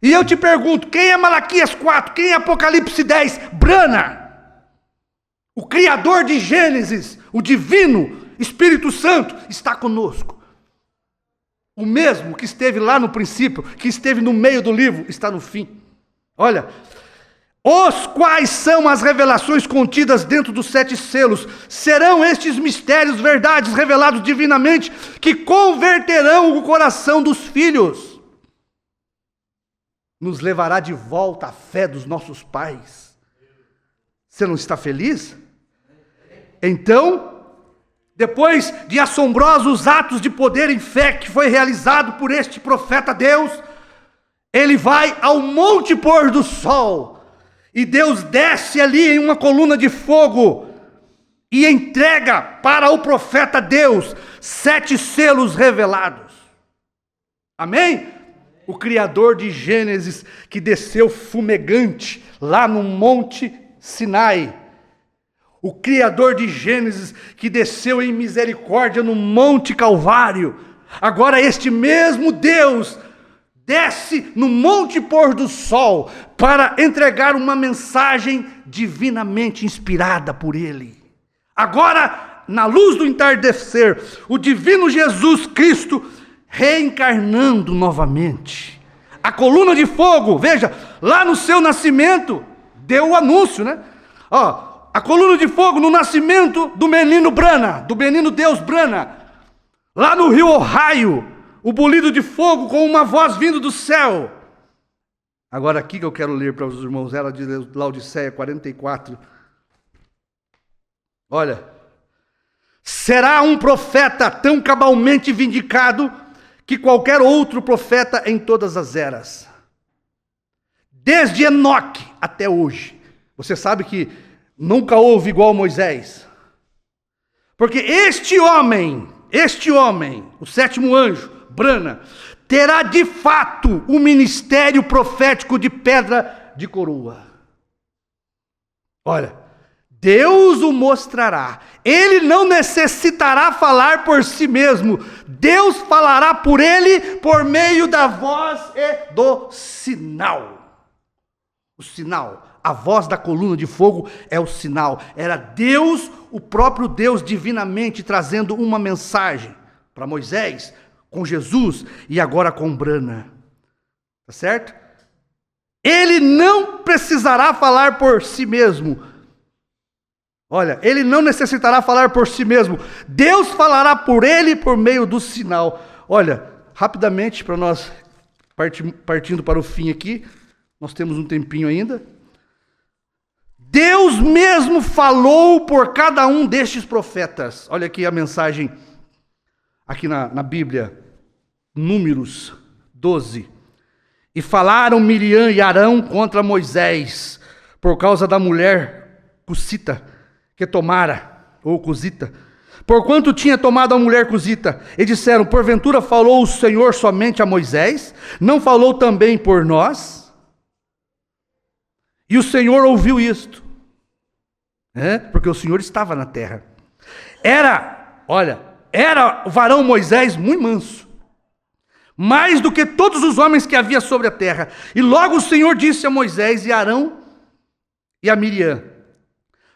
E eu te pergunto, quem é Malaquias 4? Quem é Apocalipse 10? Brana, o Criador de Gênesis, o divino Espírito Santo, está conosco. O mesmo que esteve lá no princípio, que esteve no meio do livro, está no fim. Olha, os quais são as revelações contidas dentro dos 7 selos, serão estes mistérios, verdades revelados divinamente, que converterão o coração dos filhos. Nos levará de volta à fé dos nossos pais. Você não está feliz? Então, depois de assombrosos atos de poder em fé que foi realizado por este profeta Deus, ele vai ao monte pôr do sol, e Deus desce ali em uma coluna de fogo, e entrega para o profeta Deus 7 selos revelados. Amém? O Criador de Gênesis, que desceu fumegante lá no monte Sinai. O Criador de Gênesis, que desceu em misericórdia no monte Calvário. Agora este mesmo Deus desce no monte pôr do sol para entregar uma mensagem divinamente inspirada por ele. Agora, na luz do entardecer, o divino Jesus Cristo reencarnando novamente. A coluna de fogo, veja, lá no seu nascimento, deu o anúncio, né? A coluna de fogo no nascimento do menino Brana, do menino Deus Brana. Lá no rio Ohio, o bolido de fogo com uma voz vindo do céu. Agora aqui que eu quero ler para os irmãos, ela de Laodiceia 44. Olha, será um profeta tão cabalmente vindicado que qualquer outro profeta em todas as eras. Desde Enoque até hoje. Você sabe que nunca houve igual Moisés. Porque este homem, o 7º anjo, Brana, terá de fato o ministério profético de pedra de coroa. Olha, Deus o mostrará. Ele não necessitará falar por si mesmo. Deus falará por ele por meio da voz e do sinal. O sinal, a voz da coluna de fogo é o sinal. Era Deus, o próprio Deus divinamente trazendo uma mensagem para Moisés, com Jesus e agora com Brana. Tá certo? Ele não precisará falar por si mesmo. Olha, ele não necessitará falar por si mesmo. Deus falará por ele por meio do sinal. Olha, rapidamente, para nós partindo para o fim aqui, nós temos um tempinho ainda. Deus mesmo falou por cada um destes profetas. Olha aqui a mensagem, aqui na Bíblia, Números 12. E falaram Miriam e Arão contra Moisés, por causa da mulher cucita, que tomara, ou cusita, porquanto tinha tomado a mulher cusita, e disseram, porventura falou o Senhor somente a Moisés? Não falou também por nós? E o Senhor ouviu isto, porque o Senhor estava na terra. Era o varão Moisés muito manso, mais do que todos os homens que havia sobre a terra. E logo o Senhor disse a Moisés e a Arão e a Miriam,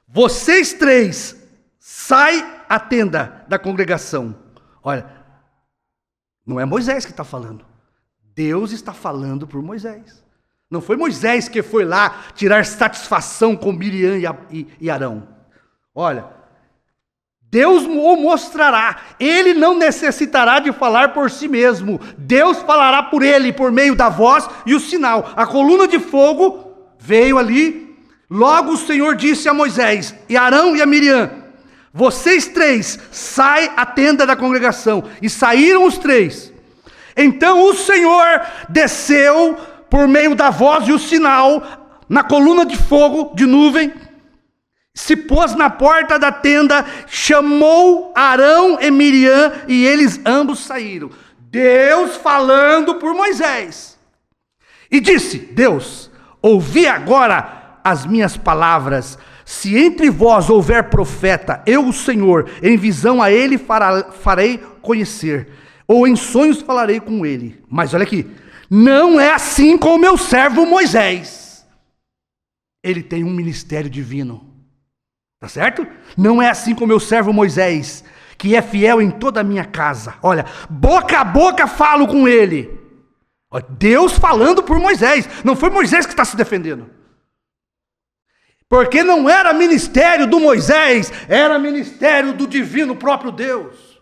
vocês 3, sai à tenda da congregação. Olha, não é Moisés que está falando. Deus está falando por Moisés. Não foi Moisés que foi lá tirar satisfação com Miriam e Arão. Olha, Deus o mostrará. Ele não necessitará de falar por si mesmo. Deus falará por ele, por meio da voz e o sinal. A coluna de fogo veio ali. Logo o Senhor disse a Moisés, e Arão e a Miriam, vocês 3, sai à tenda da congregação. E saíram os 3. Então o Senhor desceu por meio da voz e o sinal, na coluna de fogo, de nuvem, se pôs na porta da tenda, chamou Arão e Miriam, e eles ambos saíram. Deus falando por Moisés. E disse: Deus, ouvi agora as minhas palavras. Se entre vós houver profeta, eu, o Senhor, em visão a ele farei conhecer, ou em sonhos falarei com ele. Mas olha aqui, não é assim com o meu servo Moisés. Ele tem um ministério divino. Tá certo? Não é assim com o meu servo Moisés, que é fiel em toda a minha casa. Olha, boca a boca falo com ele. Olha, Deus falando por Moisés. Não foi Moisés que está se defendendo. Porque não era ministério do Moisés, era ministério do divino próprio Deus.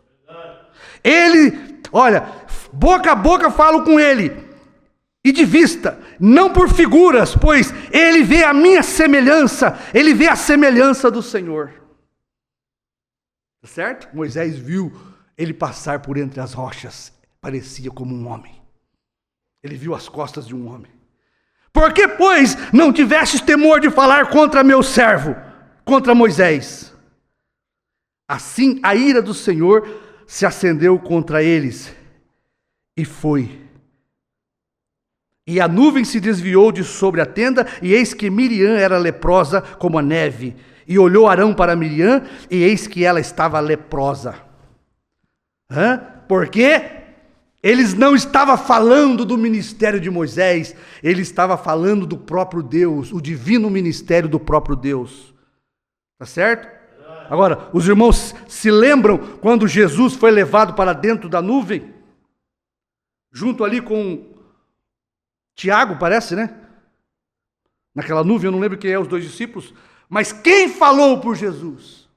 Ele, olha, boca a boca falo com ele. E de vista, não por figuras, pois ele vê a minha semelhança, ele vê a semelhança do Senhor. Certo? Moisés viu ele passar por entre as rochas, parecia como um homem. Ele viu as costas de um homem. Por que, pois, não tivestes temor de falar contra meu servo, contra Moisés? Assim a ira do Senhor se acendeu contra eles, e foi. E a nuvem se desviou de sobre a tenda, e eis que Miriam era leprosa como a neve. E olhou Arão para Miriam, e eis que ela estava leprosa. Por quê? Eles não estavam falando do ministério de Moisés, ele estava falando do próprio Deus, o divino ministério do próprio Deus. Tá certo? Agora, os irmãos se lembram quando Jesus foi levado para dentro da nuvem? Junto ali com Tiago, parece, né? Naquela nuvem, eu não lembro quem é os 2 discípulos. Mas quem falou por Jesus?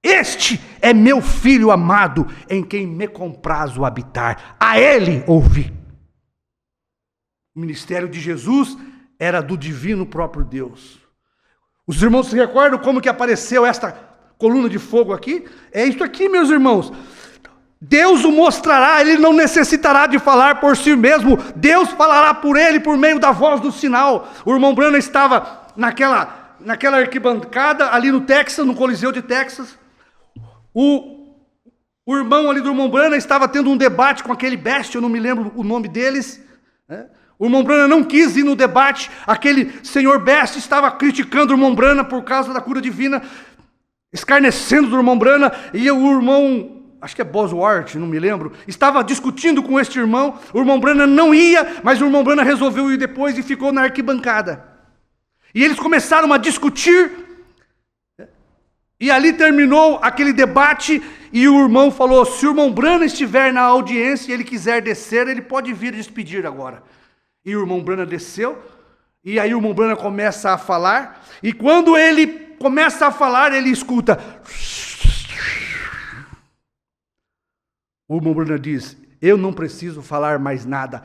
Este é meu filho amado, em quem me compraz o habitar. A ele ouvi. O ministério de Jesus era do divino próprio Deus. Os irmãos se recordam como que apareceu esta coluna de fogo aqui? É isso aqui, meus irmãos. Deus o mostrará, ele não necessitará de falar por si mesmo. Deus falará por ele por meio da voz do sinal. O irmão Branham estava naquela arquibancada ali no Texas, no Coliseu de Texas. O irmão ali do irmão Branham estava tendo um debate com aquele besta, eu não me lembro o nome deles. O irmão Branham não quis ir no debate. Aquele senhor besta estava criticando o irmão Branham por causa da cura divina, escarnecendo do irmão Branham, e o irmão, acho que é Bosworth, não me lembro, estava discutindo com este irmão. O irmão Branham não ia, mas o irmão Branham resolveu ir depois e ficou na arquibancada. E eles começaram a discutir, e ali terminou aquele debate, e o irmão falou: se o irmão Branham estiver na audiência e ele quiser descer, ele pode vir despedir agora. E o irmão Branham desceu, e aí o irmão Branham começa a falar, e quando ele começa a falar, ele escuta. O irmão Branham diz: eu não preciso falar mais nada,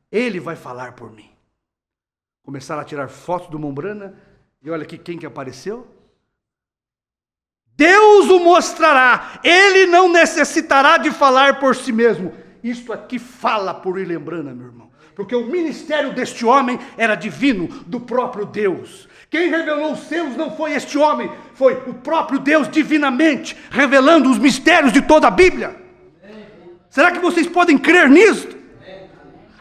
ele vai falar por mim. Começaram a tirar fotos do irmão Branham, e olha aqui quem que apareceu. Deus o mostrará, ele não necessitará de falar por si mesmo. Isto aqui fala por William Branham, meu irmão, porque o ministério deste homem era divino, do próprio Deus. Quem revelou os selos não foi este homem, foi o próprio Deus divinamente, revelando os mistérios de toda a Bíblia. Será que vocês podem crer nisto?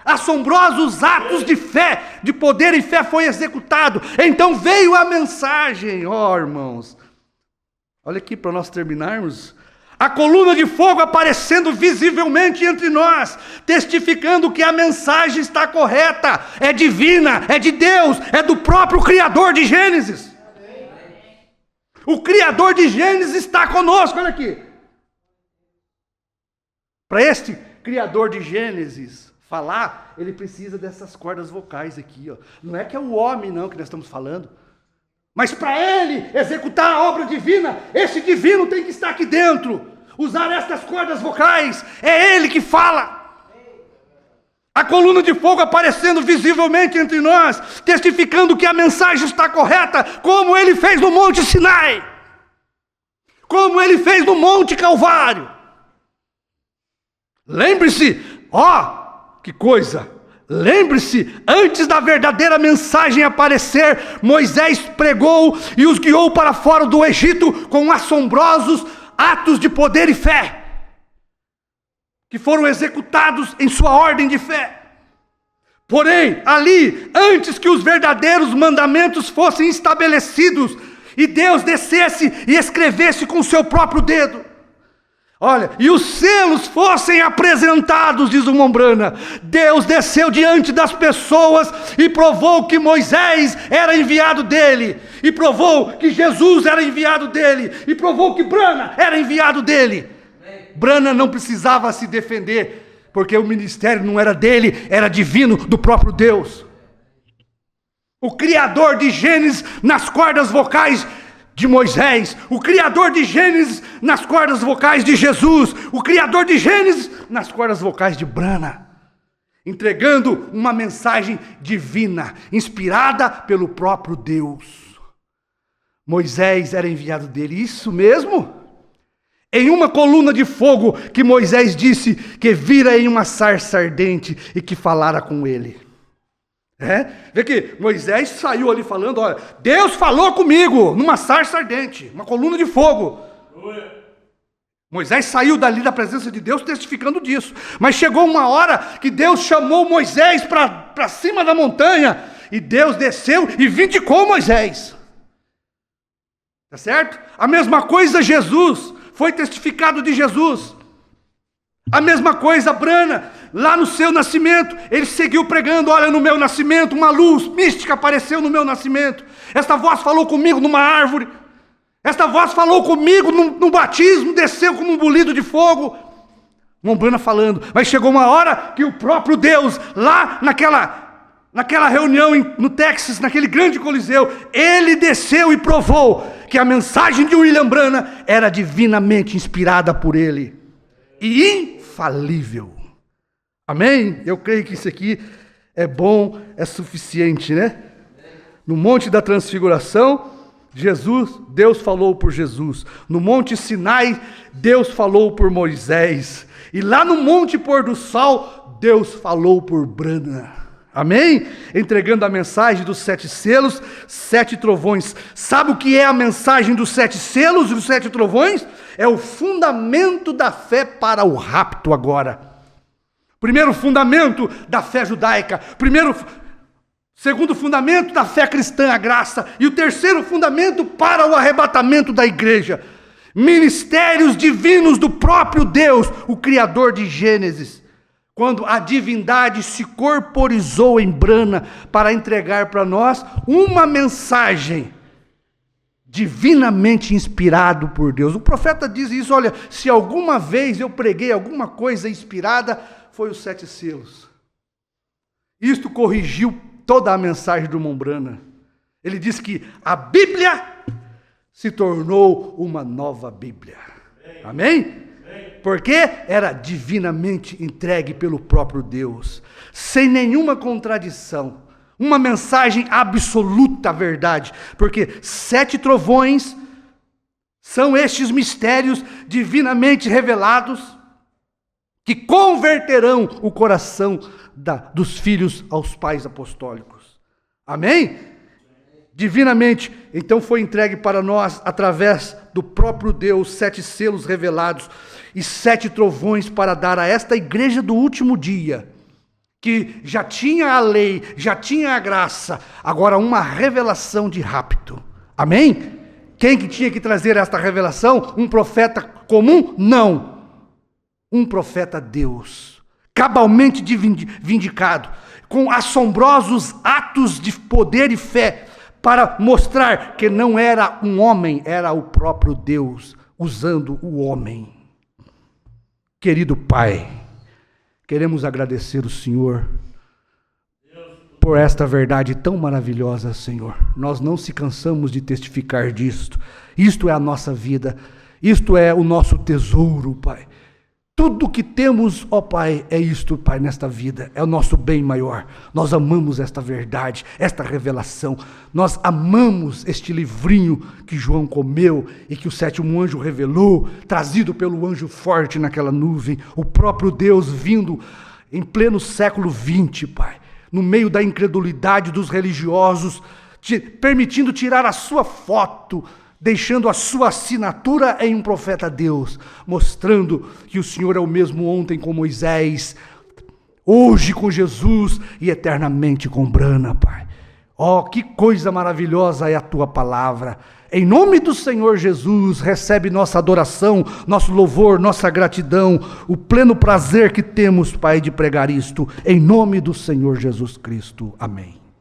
Assombrosos atos de fé, de poder e fé foi executado. Então veio a mensagem, irmãos. Olha aqui para nós terminarmos. A coluna de fogo aparecendo visivelmente entre nós, testificando que a mensagem está correta, é divina, é de Deus, é do próprio Criador de Gênesis. O Criador de Gênesis está conosco, olha aqui. Para este Criador de Gênesis falar, ele precisa dessas cordas vocais aqui, ó. Não é que é o homem não que nós estamos falando, mas para ele executar a obra divina, esse divino tem que estar aqui dentro, usar estas cordas vocais, é ele que fala. A coluna de fogo aparecendo visivelmente entre nós, testificando que a mensagem está correta, como ele fez no Monte Sinai. como ele fez no Monte Calvário. Lembre-se, que coisa! Lembre-se, antes da verdadeira mensagem aparecer, Moisés pregou e os guiou para fora do Egito com assombrosos atos de poder e fé, que foram executados em sua ordem de fé. Porém, ali, antes que os verdadeiros mandamentos fossem estabelecidos, e Deus descesse e escrevesse com o seu próprio dedo, e os selos fossem apresentados, diz o Mombrana, Deus desceu diante das pessoas e provou que Moisés era enviado dele, e provou que Jesus era enviado dele, e provou que Brana era enviado dele. Brana não precisava se defender, porque o ministério não era dele, era divino, do próprio Deus. O Criador de Gênesis nas cordas vocais de Moisés, o Criador de Gênesis nas cordas vocais de Jesus, o Criador de Gênesis nas cordas vocais de Brana, entregando uma mensagem divina, inspirada pelo próprio Deus. Moisés era enviado dele, isso mesmo? Em uma coluna de fogo que Moisés disse que vira em uma sarça ardente e que falara com ele. Vê que Moisés saiu ali falando, Deus falou comigo numa sarça ardente, uma coluna de fogo. Moisés saiu dali da presença de Deus testificando disso. Mas chegou uma hora que Deus chamou Moisés para cima da montanha, e Deus desceu e vindicou Moisés. Tá certo? A mesma coisa Jesus. Foi testificado de Jesus. A mesma coisa Brana, lá no seu nascimento, ele seguiu pregando, no meu nascimento, uma luz mística apareceu no meu nascimento. Esta voz falou comigo numa árvore. Esta voz falou comigo no batismo, desceu como um bolido de fogo. Mombrana falando, mas chegou uma hora que o próprio Deus, lá naquela reunião no Texas, naquele grande coliseu, ele desceu e provou que a mensagem de William Brana era divinamente inspirada por ele e infalível. Amém? Eu creio que isso aqui é bom, é suficiente, né? No Monte da Transfiguração, Deus falou por Jesus. No Monte Sinai, Deus falou por Moisés. E lá no Monte Pôr do Sol, Deus falou por Brana. Amém? Entregando a mensagem dos 7 selos, 7 trovões. Sabe o que é a mensagem dos 7 selos e dos 7 trovões? É o fundamento da fé para o rapto agora. Primeiro fundamento da fé judaica. Segundo fundamento da fé cristã, a graça. E o terceiro fundamento para o arrebatamento da igreja. Ministérios divinos do próprio Deus, o Criador de Gênesis. Quando a divindade se corporizou em Brana para entregar para nós uma mensagem divinamente inspirado por Deus. O profeta diz isso, se alguma vez eu preguei alguma coisa inspirada, foi os 7 selos. Isto corrigiu toda a mensagem do Mombrana. Ele diz que a Bíblia se tornou uma nova Bíblia. Amém? Porque era divinamente entregue pelo próprio Deus, sem nenhuma contradição, uma mensagem absoluta verdade, porque 7 trovões são estes mistérios divinamente revelados, que converterão o coração dos filhos aos pais apostólicos. Amém? Divinamente, então foi entregue para nós, através do próprio Deus, 7 selos revelados, e 7 trovões para dar a esta igreja do último dia, que já tinha a lei, já tinha a graça, agora uma revelação de rapto. Amém? Quem que tinha que trazer esta revelação? Um profeta comum? Não. Um profeta Deus, cabalmente vindicado, com assombrosos atos de poder e fé, para mostrar que não era um homem, era o próprio Deus, usando o homem. Querido Pai, queremos agradecer o Senhor por esta verdade tão maravilhosa, Senhor. Nós não se cansamos de testificar disto. Isto é a nossa vida, isto é o nosso tesouro, Pai. Tudo que temos, ó Pai, é isto, Pai, nesta vida. É o nosso bem maior. Nós amamos esta verdade, esta revelação. Nós amamos este livrinho que João comeu e que o sétimo anjo revelou, trazido pelo anjo forte naquela nuvem. O próprio Deus vindo em pleno século XX, Pai, no meio da incredulidade dos religiosos, permitindo tirar a sua foto, deixando a sua assinatura em um profeta Deus, mostrando que o Senhor é o mesmo ontem com Moisés, hoje com Jesus e eternamente com Brana, Pai. Oh, que coisa maravilhosa é a tua palavra. Em nome do Senhor Jesus, recebe nossa adoração, nosso louvor, nossa gratidão, o pleno prazer que temos, Pai, de pregar isto, em nome do Senhor Jesus Cristo. Amém.